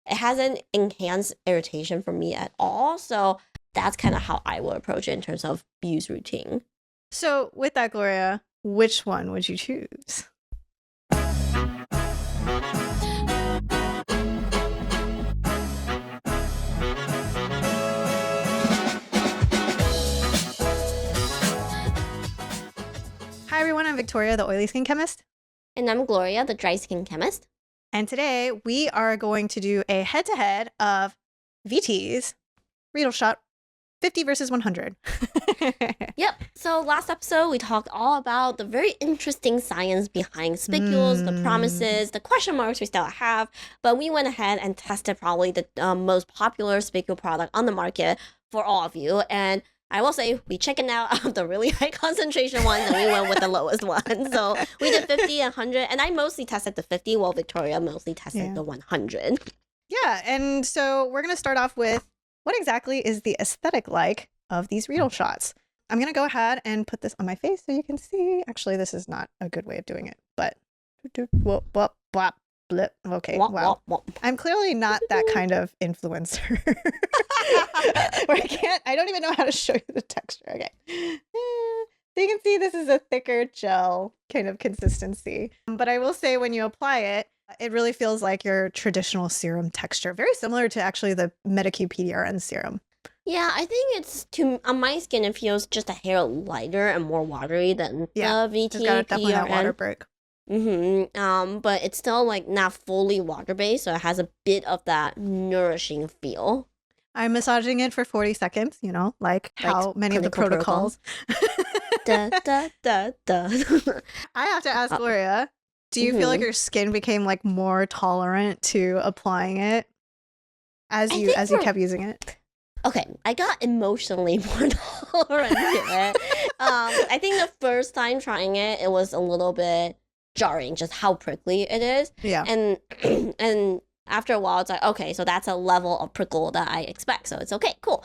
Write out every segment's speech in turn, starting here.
it hasn't enhanced irritation for me at all. So that's kind of how I will approach it in terms of use routine. So with that, Gloria, which one would you choose? Hi everyone, I'm Victoria, the oily skin chemist. And I'm Gloria, the dry skin chemist. And today we are going to do a head-to-head of VT's Reedle shot 50 versus 100. Yep. So last episode, we talked all about the very interesting science behind spicules, the promises, the question marks we still have. But we went ahead and tested probably the most popular spicule product on the market for all of you. And I will say we chickened out of the really high concentration ones and we went with the lowest one. So we did 50 and 100. And I mostly tested the 50 while Victoria mostly tested the 100. Yeah. And so we're going to start off with what exactly is the aesthetic like of these Reedle shots? I'm going to go ahead and put this on my face so you can see. Actually, this is not a good way of doing it, but okay, wow. I'm clearly not that kind of influencer. Where I don't even know how to show you the texture. Okay. So you can see this is a thicker gel kind of consistency. But I will say when you apply it, it really feels like your traditional serum texture. Very similar to actually the Medicube PDRN serum. Yeah, I think it's on my skin, it feels just a hair lighter and more watery than the VT. It's got definitely that water break. But it's still like not fully water-based, so it has a bit of that nourishing feel. I'm massaging it for 40 seconds, you know, like how many of the protocols. Da, da, da, da. I have to ask Gloria, do you feel like your skin became like more tolerant to applying it as you kept using it? Okay, I got emotionally more tolerant to it. I think the first time trying it, it was a little bit jarring, just how prickly it is. Yeah. And after a while, it's like, okay, so that's a level of prickle that I expect, so it's okay, cool.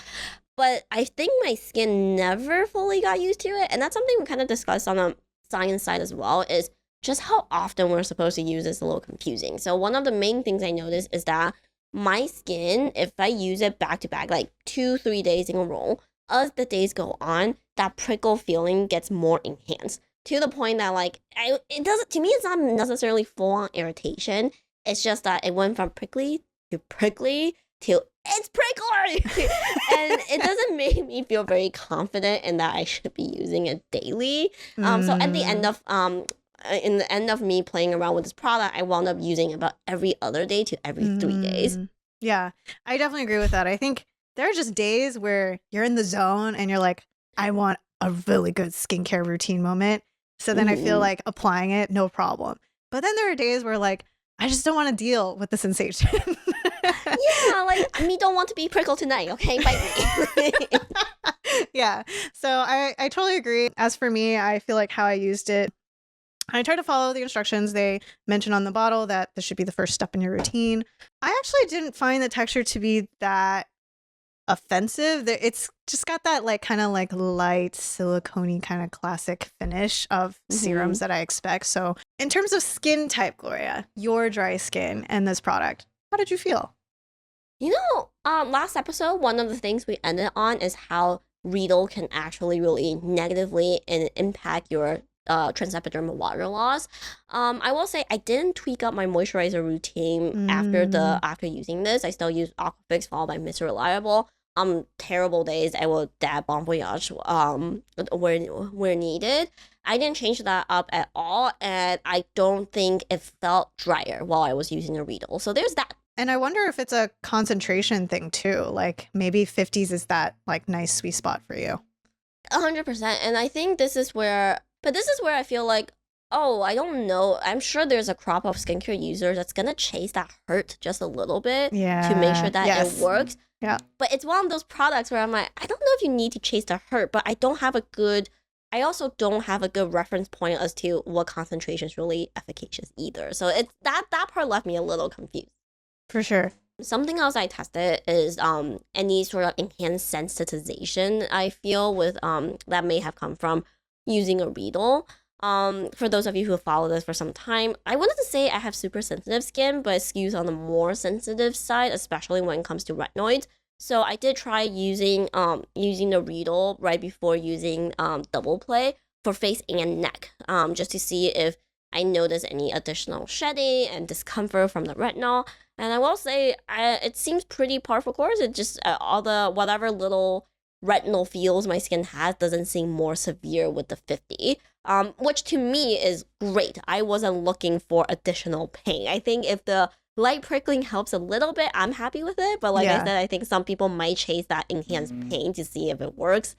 But I think my skin never fully got used to it, and that's something we kind of discussed on the science side as well, is just how often we're supposed to use is a little confusing. So one of the main things I noticed is that my skin, if I use it back to back, like 2-3 days in a row, as the days go on, that prickle feeling gets more enhanced to the point that like it doesn't, to me, it's not necessarily full on irritation. It's just that it went from prickly to it's prickly, and it doesn't make me feel very confident in that I should be using it daily. So at the end of in the end of me playing around with this product, I wound up using it about every other day to every 3 days. Yeah, I definitely agree with that. I think there are just days where you're in the zone and you're like, I want a really good skincare routine moment. So then I feel like applying it, no problem. But then there are days where like, I just don't want to deal with the sensation. Yeah, like me don't want to be prickled tonight, okay? Bite me. Yeah, so I totally agree. As for me, I feel like how I used it, I try to follow the instructions. They mention on the bottle that this should be the first step in your routine. I actually didn't find the texture to be that offensive. It's just got that like kind of like light silicone-y kind of classic finish of serums that I expect. So in terms of skin type, Gloria, your dry skin and this product, how did you feel? You know, last episode, one of the things we ended on is how Reedle can actually really negatively impact your transepidermal water loss. I will say I didn't tweak up my moisturizer routine after using this. I still use Aquafix followed by Mr. Reliable. Terrible days I will dab Bon Voyage where needed. I didn't change that up at all, and I don't think it felt drier while I was using a Reedle. So there's that. And I wonder if it's a concentration thing too. Like maybe 50s is that like nice sweet spot for you. 100%. And I think this is where I feel like, oh, I don't know. I'm sure there's a crop of skincare users that's going to chase that hurt just a little bit to make sure that it works. Yeah. But it's one of those products where I'm like, I don't know if you need to chase the hurt, but I also don't have a good reference point as to what concentration is really efficacious either. So it's that part left me a little confused. For sure. Something else I tested is any sort of enhanced sensitization I feel with that may have come from using a Reedle. For those of you who follow this for some time, I wanted to say I have super sensitive skin, but it skews on the more sensitive side, especially when it comes to retinoids. So I did try using the Reedle right before using Double Play for face and neck, just to see if I notice any additional shedding and discomfort from the retinol. And I will say, it seems pretty par for course. It just all the whatever little retinal feels my skin has doesn't seem more severe with the 50, which to me is great. I wasn't looking for additional pain. I think if the light prickling helps a little bit, I'm happy with it. But like I said, I think some people might chase that enhanced pain to see if it works.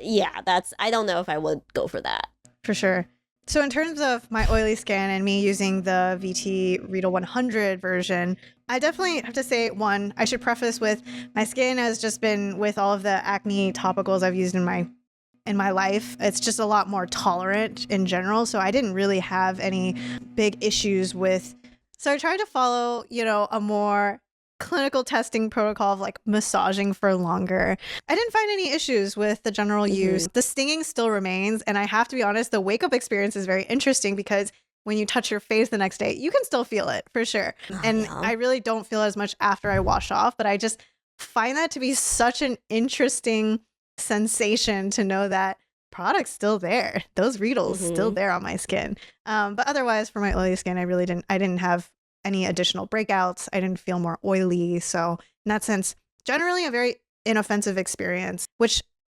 Yeah, I don't know if I would go for that. For sure. So in terms of my oily skin and me using the VT Reedle 100 version, I definitely have to say, one, I should preface with my skin has just been, with all of the acne topicals I've used in my life, it's just a lot more tolerant in general. So I didn't really have any big issues with. So I tried to follow, a more clinical testing protocol of like massaging for longer. I didn't find any issues with the general use. The stinging still remains. And I have to be honest, the wake up experience is very interesting because when you touch your face the next day, you can still feel it for sure. I really don't feel as much after I wash off, but I just find that to be such an interesting sensation to know that product's still there. Those Reedles still there on my skin. But otherwise, for my oily skin, I didn't have any additional breakouts. I didn't feel more oily. So in that sense, generally a very inoffensive experience,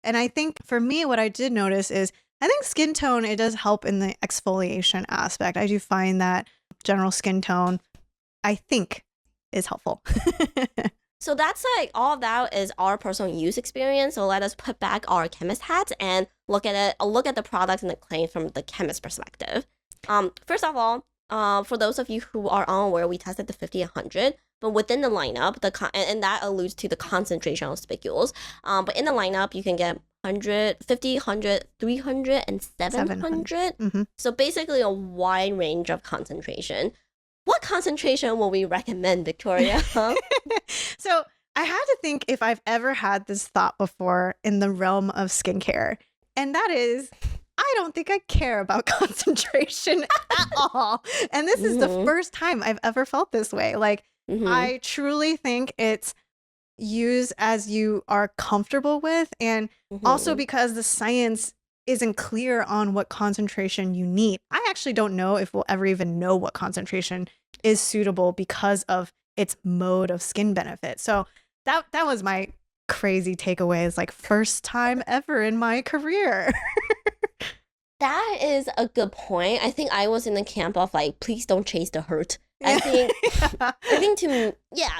and I think for me, what I did notice is I think skin tone, it does help in the exfoliation aspect. I do find that general skin tone, I think, is helpful. So that's like, all of that is our personal use experience. So let us put back our chemist hats and look at the products and the claims from the chemist perspective. First of all, for those of you who are unaware, we tested the 50 and 100, but within the lineup, and that alludes to the concentration of spicules. But in the lineup, you can get 100, 50, 100, 300, and 700. So basically a wide range of concentration. What concentration will we recommend, Victoria? So I had to think if I've ever had this thought before in the realm of skincare, and that is, I don't think I care about concentration at all. And this is the first time I've ever felt this way. Like, I truly think it's use as you are comfortable with. And also because the science isn't clear on what concentration you need. I actually don't know if we'll ever even know what concentration is suitable because of its mode of skin benefit. So that was my crazy takeaway, is like, first time ever in my career. That is a good point. I think I was in the camp of like, please don't chase the hurt. I think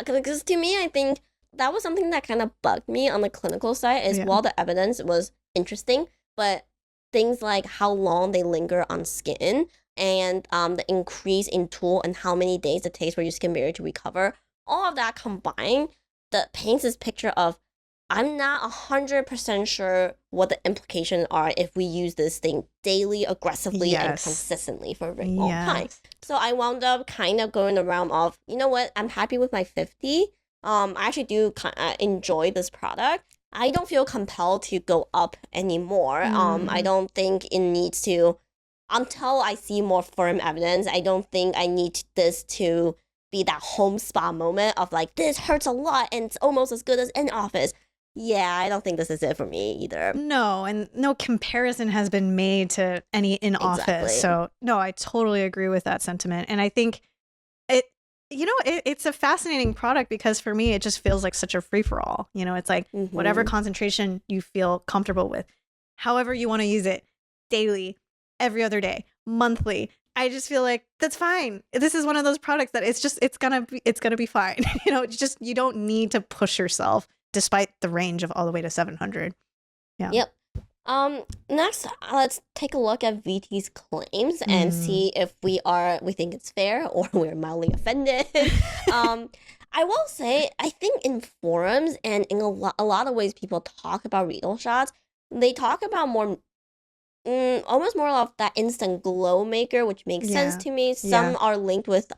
because to me, I think that was something that kind of bugged me on the clinical side is while the evidence was interesting, but things like how long they linger on skin and the increase in tool and how many days it takes for your skin barrier to recover, all of that combined, that paints this picture of, I'm not 100% sure what the implications are if we use this thing daily, aggressively, and consistently for a very long time. So I wound up kind of going the realm of, you know what, I'm happy with my 50. I actually do enjoy this product. I don't feel compelled to go up anymore. I don't think it needs to, until I see more firm evidence, I don't think I need this to be that home spa moment of like, this hurts a lot and it's almost as good as in office. Yeah, I don't think this is it for me either. No, and no comparison has been made to any in office. So no, I totally agree with that sentiment. And I think it's a fascinating product because for me, it just feels like such a free for all. It's like whatever concentration you feel comfortable with, however you want to use it, daily, every other day, monthly. I just feel like that's fine. This is one of those products that it's gonna be fine. You don't need to push yourself despite the range of all the way to 700. Yeah. Yep. Next, let's take a look at VT's claims and see if we think it's fair or we're mildly offended. I will say, I think in forums and in a lot of ways people talk about Reedle shots, they talk about more, almost more of that instant glow maker, which makes sense to me. Some are linked with,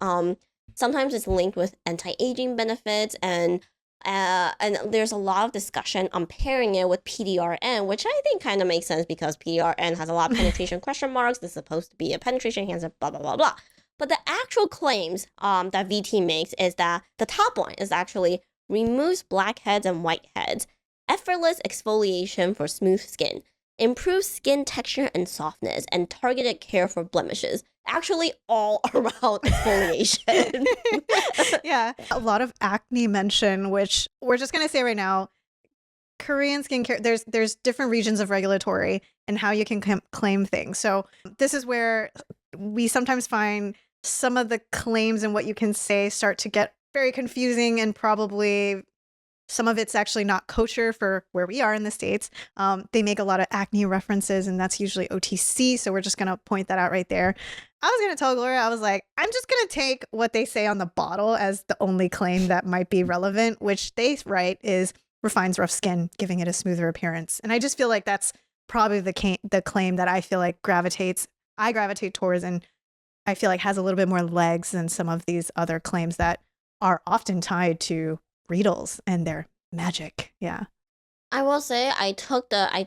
sometimes it's linked with anti-aging benefits, and And there's a lot of discussion on pairing it with PDRN, which I think kind of makes sense because PDRN has a lot of penetration question marks. This is supposed to be a penetration enhancer, blah, blah, blah, blah. But the actual claims that VT makes is that the top one is actually removes blackheads and whiteheads, effortless exfoliation for smooth skin, improves skin texture and softness, and targeted care for blemishes. Actually, all around exfoliation. Yeah, a lot of acne mention, which we're just gonna say right now. Korean skincare, there's different regions of regulatory and how you can claim things. So this is where we sometimes find some of the claims and what you can say start to get very confusing, and probably some of it's actually not kosher for where we are in the States. They make a lot of acne references, and that's usually OTC. So we're just going to point that out right there. I was going to tell Gloria, I was like, I'm just going to take what they say on the bottle as the only claim that might be relevant, which they write is refines rough skin, giving it a smoother appearance. And I just feel like that's probably the claim that I feel like I gravitate towards, and I feel like has a little bit more legs than some of these other claims that are often tied to Reedles and their magic. Yeah. I will say I took the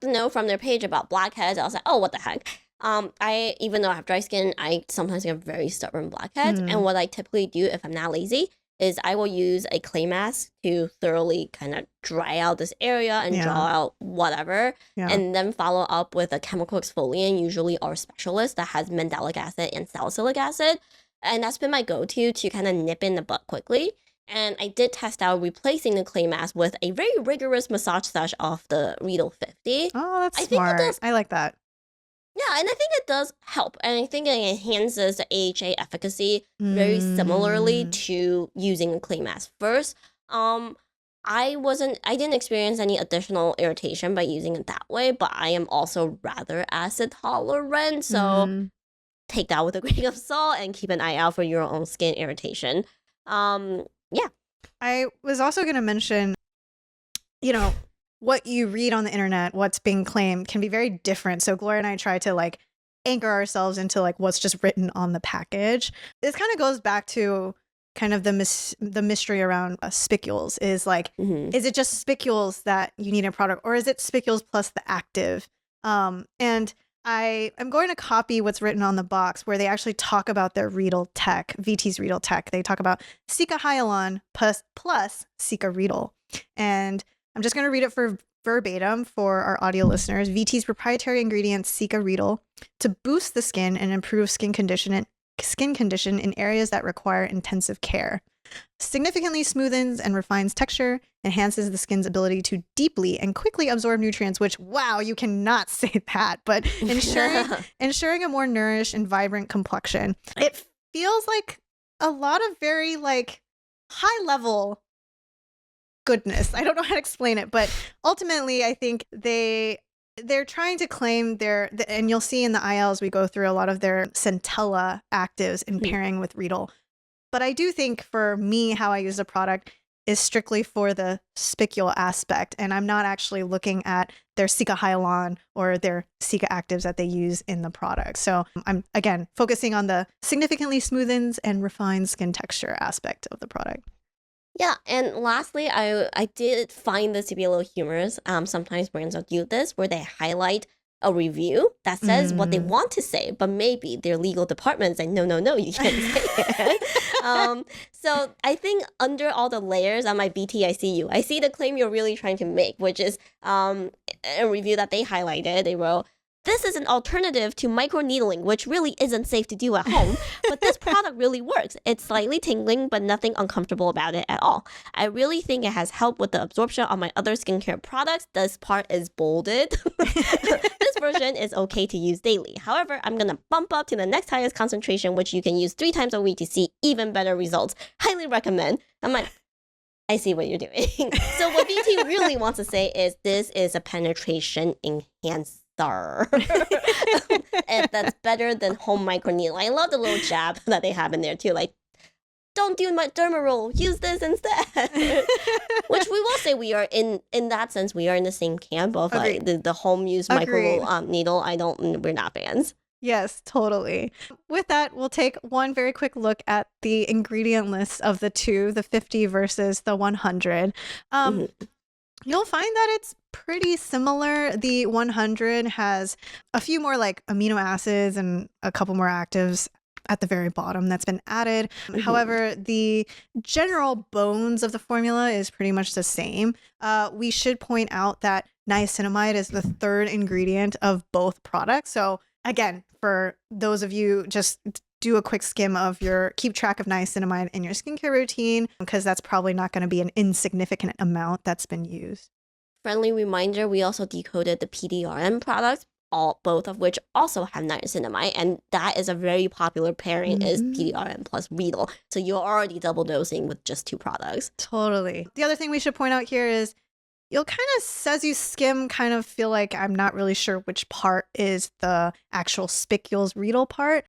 note from their page about blackheads. I was like, oh, what the heck? I even though I have dry skin, I sometimes get very stubborn blackheads. And what I typically do if I'm not lazy is I will use a clay mask to thoroughly kind of dry out this area and draw out whatever, and then follow up with a chemical exfoliant, usually our specialist that has mandelic acid and salicylic acid. And that's been my go-to to kind of nip in the butt quickly. And I did test out replacing the clay mask with a very rigorous massage sesh of the Reedle 50. Oh, that's smart. I like that. Yeah, and I think it does help. And I think it enhances the AHA efficacy very similarly to using a clay mask first. I didn't experience any additional irritation by using it that way, but I am also rather acid tolerant. So take that with a grain of salt and keep an eye out for your own skin irritation. Yeah. I was also going to mention, what you read on the internet, what's being claimed can be very different. So Gloria and I try to anchor ourselves into what's just written on the package. This kind of goes back to kind of the mystery around spicules is is it just spicules that you need in a product, or is it spicules plus the active? And I'm going to copy what's written on the box where they actually talk about their Reedle tech, VT's Reedle tech. They talk about Cica Hyaluron plus Cica Reedle. And I'm just going to read it for verbatim for our audio listeners. VT's proprietary ingredient, Cica Reedle, to boost the skin and improve skin condition in areas that require intensive care. Significantly smoothens and refines texture, enhances the skin's ability to deeply and quickly absorb nutrients, which, wow, you cannot say that, but ensuring a more nourished and vibrant complexion. It feels like a lot of very high level goodness. I don't know how to explain it, but ultimately I think they're trying to claim and you'll see in the ILs we go through a lot of their centella actives in pairing with Reedle. But I do think for me, how I use the product is strictly for the spicule aspect. And I'm not actually looking at their Cica Hyaluron or their Cica actives that they use in the product. So I'm, again, focusing on the significantly smoothens and refines skin texture aspect of the product. Yeah, and lastly, I did find this to be a little humorous. Sometimes brands will do this where they highlight a review that says what they want to say, but maybe their legal department say, no, you can't say it. So I think under all the layers on my BT, I see you. I see the claim you're really trying to make, which is a review that they highlighted. They wrote, this is an alternative to micro-needling, which really isn't safe to do at home, but this product really works. It's slightly tingling, but nothing uncomfortable about it at all. I really think it has helped with the absorption on my other skincare products. This part is bolded. This version is okay to use daily. However, I'm going to bump up to the next highest concentration, which you can use 3 times a week to see even better results. Highly recommend. I'm like, I see what you're doing. So what BT really wants to say is this is a penetration enhancer. And that's better than home microneedling. I love the little jab that they have in there too. Don't do my derma roll. Use this instead. Which we will say we are in that sense. We are in the same camp of the home use micro needle. We're not fans. Yes, totally. With that, we'll take one very quick look at the ingredient list of the two, the 50 versus the 100. Mhm. You'll find that it's pretty similar. The 100 has a few more like amino acids and a couple more actives at the very bottom that's been added. Mhm. However, the general bones of the formula is pretty much the same. We should point out that niacinamide is the third ingredient of both products. So again, for those of you, just do a quick skim of keep track of niacinamide in your skincare routine, because that's probably not going to be an insignificant amount that's been used. Friendly reminder, we also decoded the PDRN products, both of which also have niacinamide, and that is a very popular pairing is Mhm. PDRN plus Reedle. So you're already double dosing with just two products. Totally. The other thing we should point out here is you'll kind of, as you skim, kind of feel like I'm not really sure which part is the actual spicules Reedle part.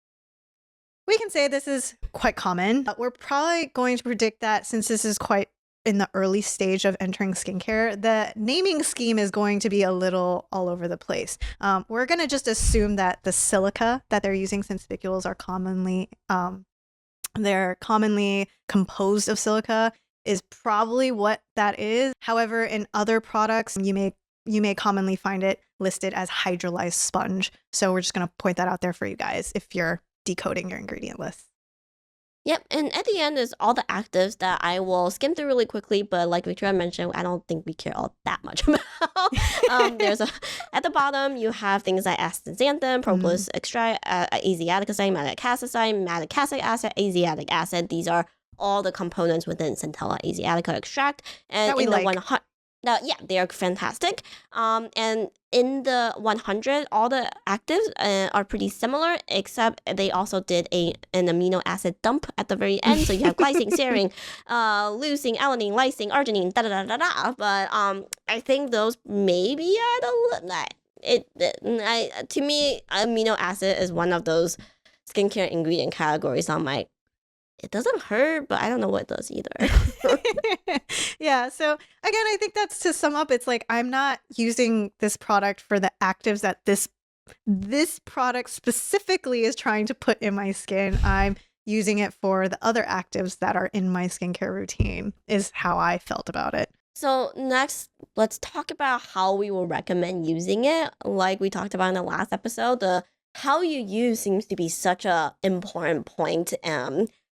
We can say this is quite common. We're probably going to predict that since this is quite in the early stage of entering skincare, the naming scheme is going to be a little all over the place. We're going to just assume that the silica that they're using, since spicules are they're commonly composed of silica, is probably what that is. However, in other products, you may commonly find it listed as hydrolyzed sponge. So we're just going to point that out there for you guys if you're decoding your ingredient list. Yep, and at the end is all the actives that I will skim through really quickly, but like Victoria mentioned, I don't think we care all that much about. There's at the bottom you have things like astaxanthin, Mm. propolis extract, asiatic madecassic acid, asiatic acid. These are all the components within Centella asiatica extract, and That we in the like. 100. Yeah, they are fantastic. And in the 100, all the actives are pretty similar, except they also did an amino acid dump at the very end. So you have glycine, serine, leucine, alanine, lysine, arginine, da da da da da. But I think those maybe add a little. To me, amino acid is one of those skincare ingredient categories. I'm like, it doesn't hurt, but I don't know what it does either. Yeah. So again, I think that's to sum up. It's like I'm not using this product for the actives that this product specifically is trying to put in my skin. I'm using it for the other actives that are in my skincare routine, is how I felt about it. So next, let's talk about how we will recommend using it. Like we talked about in the last episode, the how you use seems to be such a important point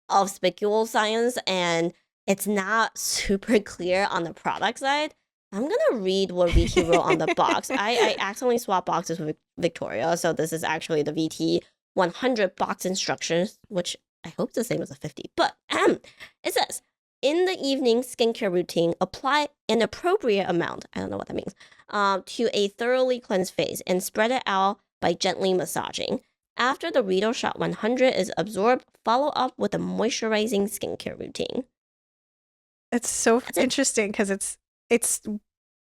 of spicule science, and it's not super clear on the product side. I'm gonna read what Vicky wrote on the box. I accidentally swapped boxes with Victoria, so this is actually the VT 100 box instructions, which I hope is the same as the 50. But it says, in the evening skincare routine, apply an appropriate amount, I don't know what that means, to a thoroughly cleansed face and spread it out by gently massaging. After the Reedle Shot 100 is absorbed, follow up with a moisturizing skincare routine. It's so That's it. interesting because it's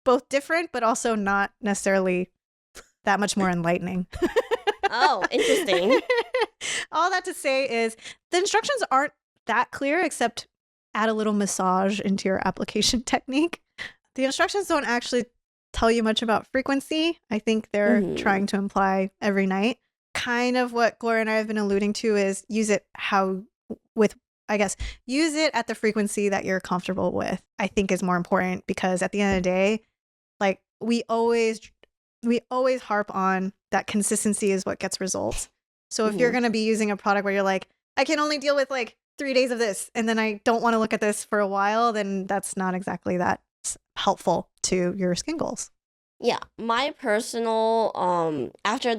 both different, but also not necessarily that much more enlightening. Oh, interesting. All that to say is the instructions aren't that clear, except add a little massage into your application technique. The instructions don't actually tell you much about frequency. I think they're trying to imply every night. Kind of what Gloria and I have been alluding to is use it use it at the frequency that you're comfortable with, I think is more important, because at the end of the day, like we always harp on that consistency is what gets results. So if you're going to be using a product where you're like, I can only deal with like 3 days of this, and then I don't want to look at this for a while, then that's not exactly that helpful to your skin goals. Yeah, my personal after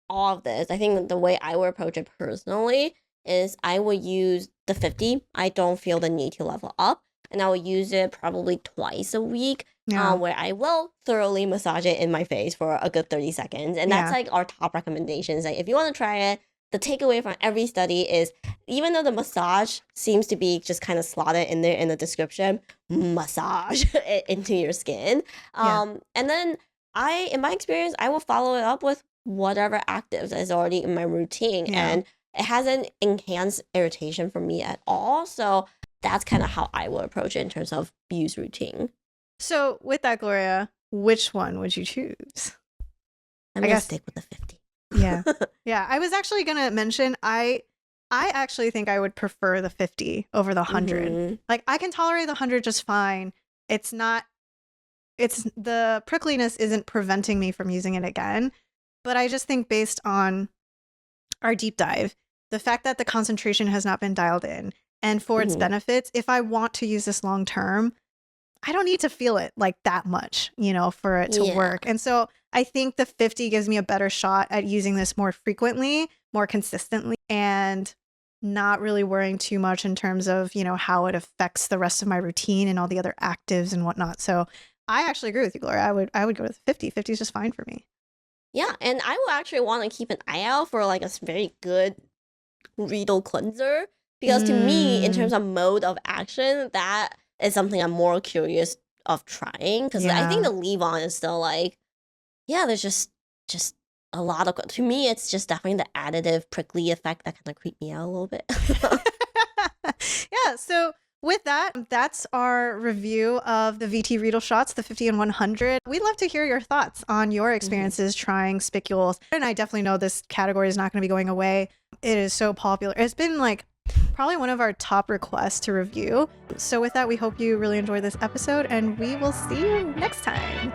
all of this, I think the way I would approach it personally is I would use the 50. I don't feel the need to level up, and I will use it probably twice a week. Yeah. Where I will thoroughly massage it in my face for a good 30 seconds. And that's Yeah. like our top recommendations. Like if you want to try it, the takeaway from every study is even though the massage seems to be just kind of slotted in there in the description, massage it into your skin. And then in my experience, I will follow it up with whatever actives is already in my routine. Yeah. And it hasn't enhanced irritation for me at all. So that's kind of how I will approach it in terms of use routine. So with that, Gloria, which one would you choose? I'm going to stick with the 50. Yeah. Yeah. I was actually going to mention, I actually think I would prefer the 50 over the 100. Mhm. Like, I can tolerate the 100 just fine. It's the prickliness isn't preventing me from using it again. But I just think based on our deep dive, the fact that the concentration has not been dialed in, and for its Mhm. benefits, if I want to use this long term, I don't need to feel it like that much, for it to Yeah. work. And so I think the 50 gives me a better shot at using this more frequently, more consistently, and not really worrying too much in terms of, how it affects the rest of my routine and all the other actives and whatnot. So I actually agree with you, Gloria. I would go with 50. 50 is just fine for me. Yeah, and I will actually want to keep an eye out for like a very good Reedle cleanser, because to me, in Mm, terms of mode of action, that is something I'm more curious of trying, because I think yeah. the leave-on is still like, yeah, there's just a lot of, to me, it's just definitely the additive prickly effect that kind of creeped me out a little bit. Yeah, so with that, that's our review of the VT Reedle shots, the 50 and 100. We'd love to hear your thoughts on your Mhm. experiences trying spicules. And I definitely know this category is not going to be going away. It is so popular. It's been like probably one of our top requests to review. So with that, we hope you really enjoyed this episode, and we will see you next time.